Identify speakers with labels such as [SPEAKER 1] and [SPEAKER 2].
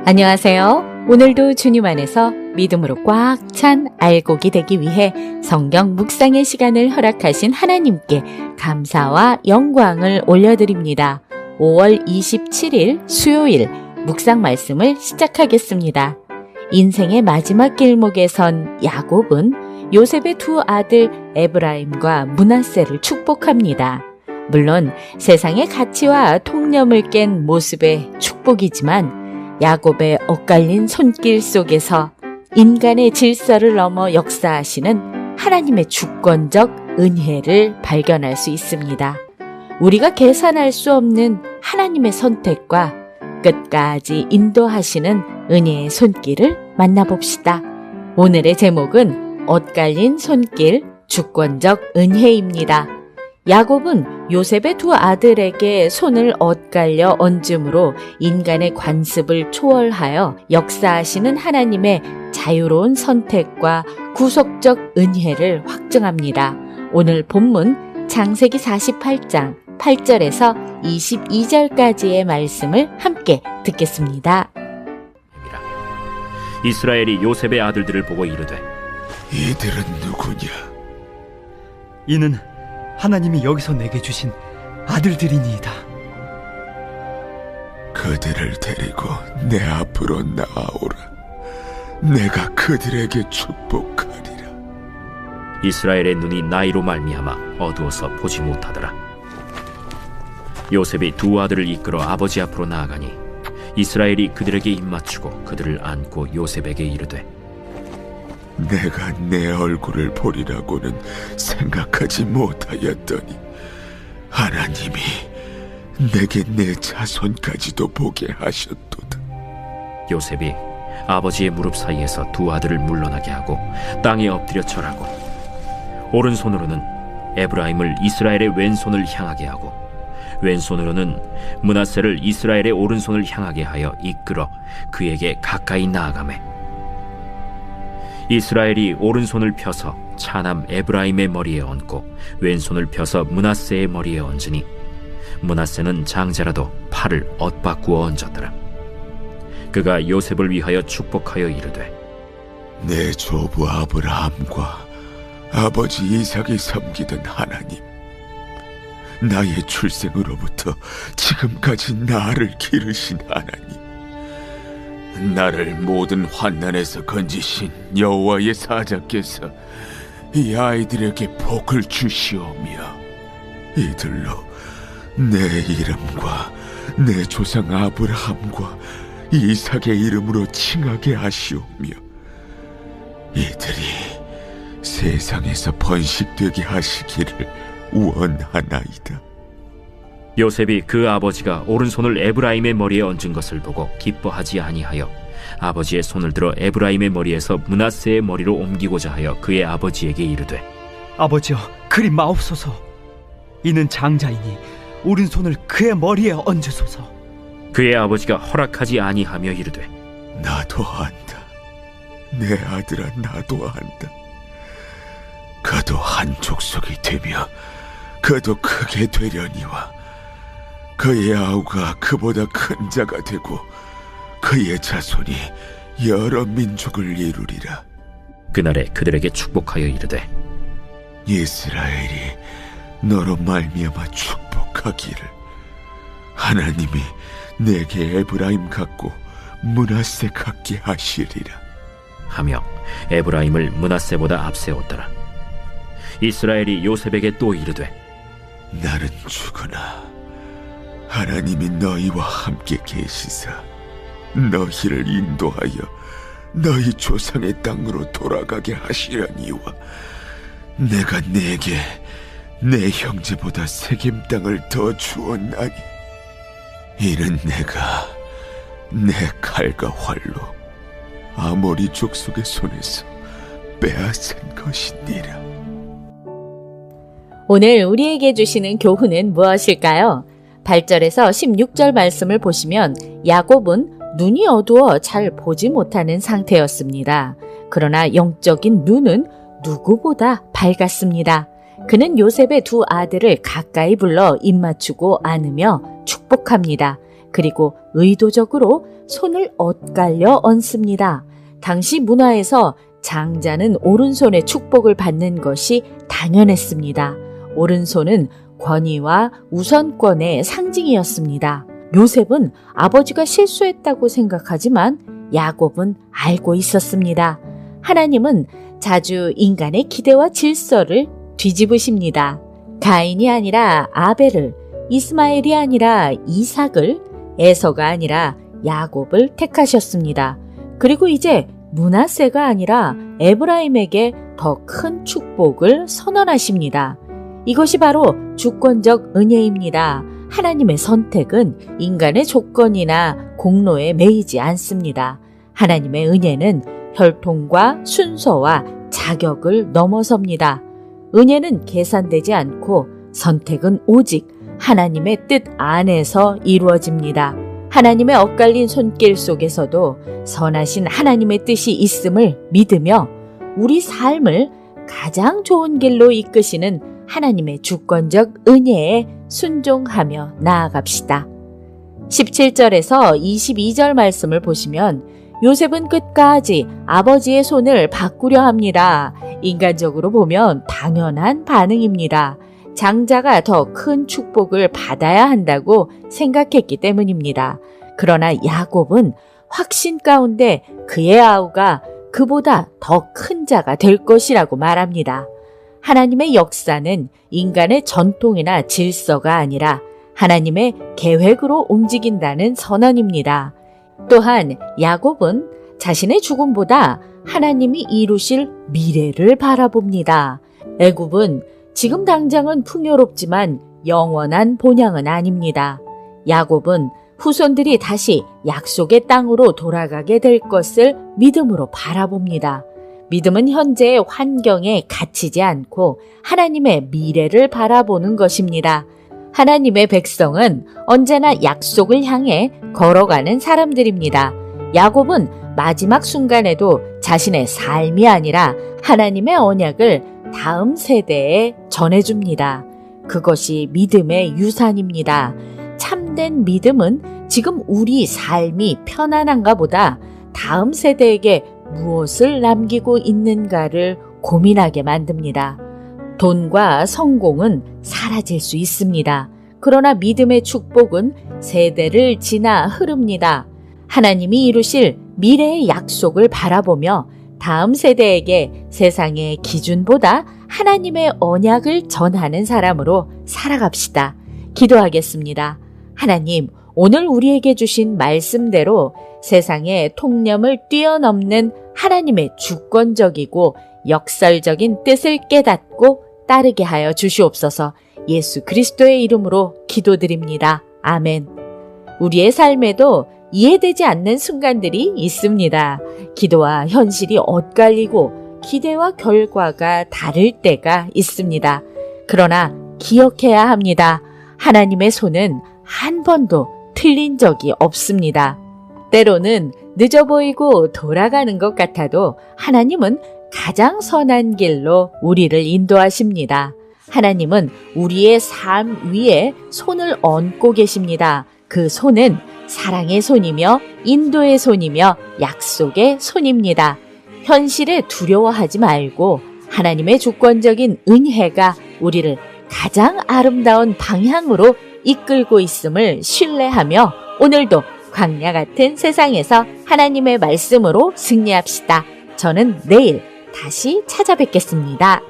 [SPEAKER 1] 안녕하세요. 오늘도 주님 안에서 믿음으로 꽉 찬 알곡이 되기 위해 성경 묵상의 시간을 허락하신 하나님께 감사와 영광을 올려드립니다. 5월 27일 수요일 묵상 말씀을 시작하겠습니다. 인생의 마지막 길목에 선 야곱은 요셉의 두 아들 에브라임과 므낫세를 축복합니다. 물론 세상의 가치와 통념을 깬 모습의 축복이지만 야곱의 엇갈린 손길 속에서 인간의 질서를 넘어 역사하시는 하나님의 주권적 은혜를 발견할 수 있습니다. 우리가 계산할 수 없는 하나님의 선택과 끝까지 인도하시는 은혜의 손길을 만나봅시다. 오늘의 제목은 엇갈린 손길, 주권적 은혜입니다. 야곱은 요셉의 두 아들에게 손을 엇갈려 얹음으로 인간의 관습을 초월하여 역사하시는 하나님의 자유로운 선택과 구속적 은혜를 확증합니다. 오늘 본문 창세기 48장 8절에서 22절까지의 말씀을 함께 듣겠습니다.
[SPEAKER 2] 이스라엘이 요셉의 아들들을 보고 이르되
[SPEAKER 3] 이들은 누구냐?
[SPEAKER 4] 이는 하나님이 여기서 내게 주신 아들들이니이다.
[SPEAKER 3] 그들을 데리고 내 앞으로 나아오라. 내가 그들에게 축복하리라.
[SPEAKER 2] 이스라엘의 눈이 나이로 말미암아 어두워서 보지 못하더라. 요셉이 두 아들을 이끌어 아버지 앞으로 나아가니 이스라엘이 그들에게 입맞추고 그들을 안고 요셉에게 이르되
[SPEAKER 3] 내가 내 얼굴을 보리라고는 생각하지 못하였더니 하나님이 내게 내 자손까지도 보게 하셨도다.
[SPEAKER 2] 요셉이 아버지의 무릎 사이에서 두 아들을 물러나게 하고 땅에 엎드려 절하고 오른손으로는 에브라임을 이스라엘의 왼손을 향하게 하고 왼손으로는 므낫세를 이스라엘의 오른손을 향하게 하여 이끌어 그에게 가까이 나아가매 이스라엘이 오른손을 펴서 차남 에브라임의 머리에 얹고 왼손을 펴서 므낫세의 머리에 얹으니 므낫세는 장자라도 팔을 엇바꾸어 얹었더라. 그가 요셉을 위하여 축복하여 이르되
[SPEAKER 3] 내 조부 아브라함과 아버지 이삭이 섬기던 하나님, 나의 출생으로부터 지금까지 나를 기르신 하나님, 나를 모든 환난에서 건지신 여호와의 사자께서 이 아이들에게 복을 주시오며 이들로 내 이름과 내 조상 아브라함과 이삭의 이름으로 칭하게 하시오며 이들이 세상에서 번식되게 하시기를 원하나이다.
[SPEAKER 2] 요셉이 그 아버지가 오른손을 에브라임의 머리에 얹은 것을 보고 기뻐하지 아니하여 아버지의 손을 들어 에브라임의 머리에서 므낫세의 머리로 옮기고자 하여 그의 아버지에게 이르되
[SPEAKER 4] 아버지여, 그리 마옵소서. 이는 장자이니 오른손을 그의 머리에 얹으소서.
[SPEAKER 2] 그의 아버지가 허락하지 아니하며 이르되
[SPEAKER 3] 나도 안다. 내 아들아, 나도 안다. 그도 한 족속이 되며 그도 크게 되려니와 그의 아우가 그보다 큰 자가 되고 그의 자손이 여러 민족을 이루리라.
[SPEAKER 2] 그날에 그들에게 축복하여 이르되
[SPEAKER 3] 이스라엘이 너로 말미암아 축복하기를 하나님이 내게 에브라임 같고 므낫세 같게 하시리라
[SPEAKER 2] 하며 에브라임을 므낫세보다 앞세웠더라. 이스라엘이 요셉에게 또 이르되
[SPEAKER 3] 나는 죽으나 하나님이 너희와 함께 계시사 너희를 인도하여 너희 조상의 땅으로 돌아가게 하시려니와 내가 네게 내 형제보다 세겜 땅을 더 주었나니 이는 내가 내 칼과 활로 아모리 족속의 손에서 빼앗은 것이니라.
[SPEAKER 1] 오늘 우리에게 주시는 교훈은 무엇일까요? 8절에서 16절 말씀을 보시면 야곱은 눈이 어두워 잘 보지 못하는 상태였습니다. 그러나 영적인 눈은 누구보다 밝았습니다. 그는 요셉의 두 아들을 가까이 불러 입맞추고 안으며 축복합니다. 그리고 의도적으로 손을 엇갈려 얹습니다. 당시 문화에서 장자는 오른손의 축복을 받는 것이 당연했습니다. 오른손은 권위와 우선권의 상징이었습니다. 요셉은 아버지가 실수했다고 생각하지만 야곱은 알고 있었습니다. 하나님은 자주 인간의 기대와 질서를 뒤집으십니다. 가인이 아니라 아벨을, 이스마엘이 아니라 이삭을, 에서가 아니라 야곱을 택하셨습니다. 그리고 이제 므낫세가 아니라 에브라임에게 더 큰 축복을 선언하십니다. 이것이 바로 주권적 은혜입니다. 하나님의 선택은 인간의 조건이나 공로에 매이지 않습니다. 하나님의 은혜는 혈통과 순서와 자격을 넘어섭니다. 은혜는 계산되지 않고 선택은 오직 하나님의 뜻 안에서 이루어집니다. 하나님의 엇갈린 손길 속에서도 선하신 하나님의 뜻이 있음을 믿으며 우리 삶을 가장 좋은 길로 이끄시는 하나님의 주권적 은혜에 순종하며 나아갑시다. 17절에서 22절 말씀을 보시면 요셉은 끝까지 아버지의 손을 바꾸려 합니다. 인간적으로 보면 당연한 반응입니다. 장자가 더 큰 축복을 받아야 한다고 생각했기 때문입니다. 그러나 야곱은 확신 가운데 그의 아우가 그보다 더 큰 자가 될 것이라고 말합니다. 하나님의 역사는 인간의 전통이나 질서가 아니라 하나님의 계획으로 움직인다는 선언입니다. 또한 야곱은 자신의 죽음보다 하나님이 이루실 미래를 바라봅니다. 애굽은 지금 당장은 풍요롭지만 영원한 본향은 아닙니다. 야곱은 후손들이 다시 약속의 땅으로 돌아가게 될 것을 믿음으로 바라봅니다. 믿음은 현재의 환경에 갇히지 않고 하나님의 미래를 바라보는 것입니다. 하나님의 백성은 언제나 약속을 향해 걸어가는 사람들입니다. 야곱은 마지막 순간에도 자신의 삶이 아니라 하나님의 언약을 다음 세대에 전해줍니다. 그것이 믿음의 유산입니다. 참된 믿음은 지금 우리 삶이 편안한가 보다 다음 세대에게 무엇을 남기고 있는가를 고민하게 만듭니다. 돈과 성공은 사라질 수 있습니다. 그러나 믿음의 축복은 세대를 지나 흐릅니다. 하나님이 이루실 미래의 약속을 바라보며 다음 세대에게 세상의 기준보다 하나님의 언약을 전하는 사람으로 살아갑시다. 기도하겠습니다. 하나님, 오늘 우리에게 주신 말씀대로 세상의 통념을 뛰어넘는 하나님의 주권적이고 역설적인 뜻을 깨닫고 따르게 하여 주시옵소서. 예수 그리스도의 이름으로 기도드립니다. 아멘. 우리의 삶에도 이해되지 않는 순간들이 있습니다. 기도와 현실이 엇갈리고 기대와 결과가 다를 때가 있습니다. 그러나 기억해야 합니다. 하나님의 손은 한 번도 틀린 적이 없습니다. 때로는 늦어 보이고 돌아가는 것 같아도 하나님은 가장 선한 길로 우리를 인도하십니다. 하나님은 우리의 삶 위에 손을 얹고 계십니다. 그 손은 사랑의 손이며 인도의 손이며 약속의 손입니다. 현실에 두려워하지 말고 하나님의 주권적인 은혜가 우리를 가장 아름다운 방향으로 이끌고 있음을 신뢰하며 오늘도 광야 같은 세상에서 하나님의 말씀으로 승리합시다. 저는 내일 다시 찾아뵙겠습니다.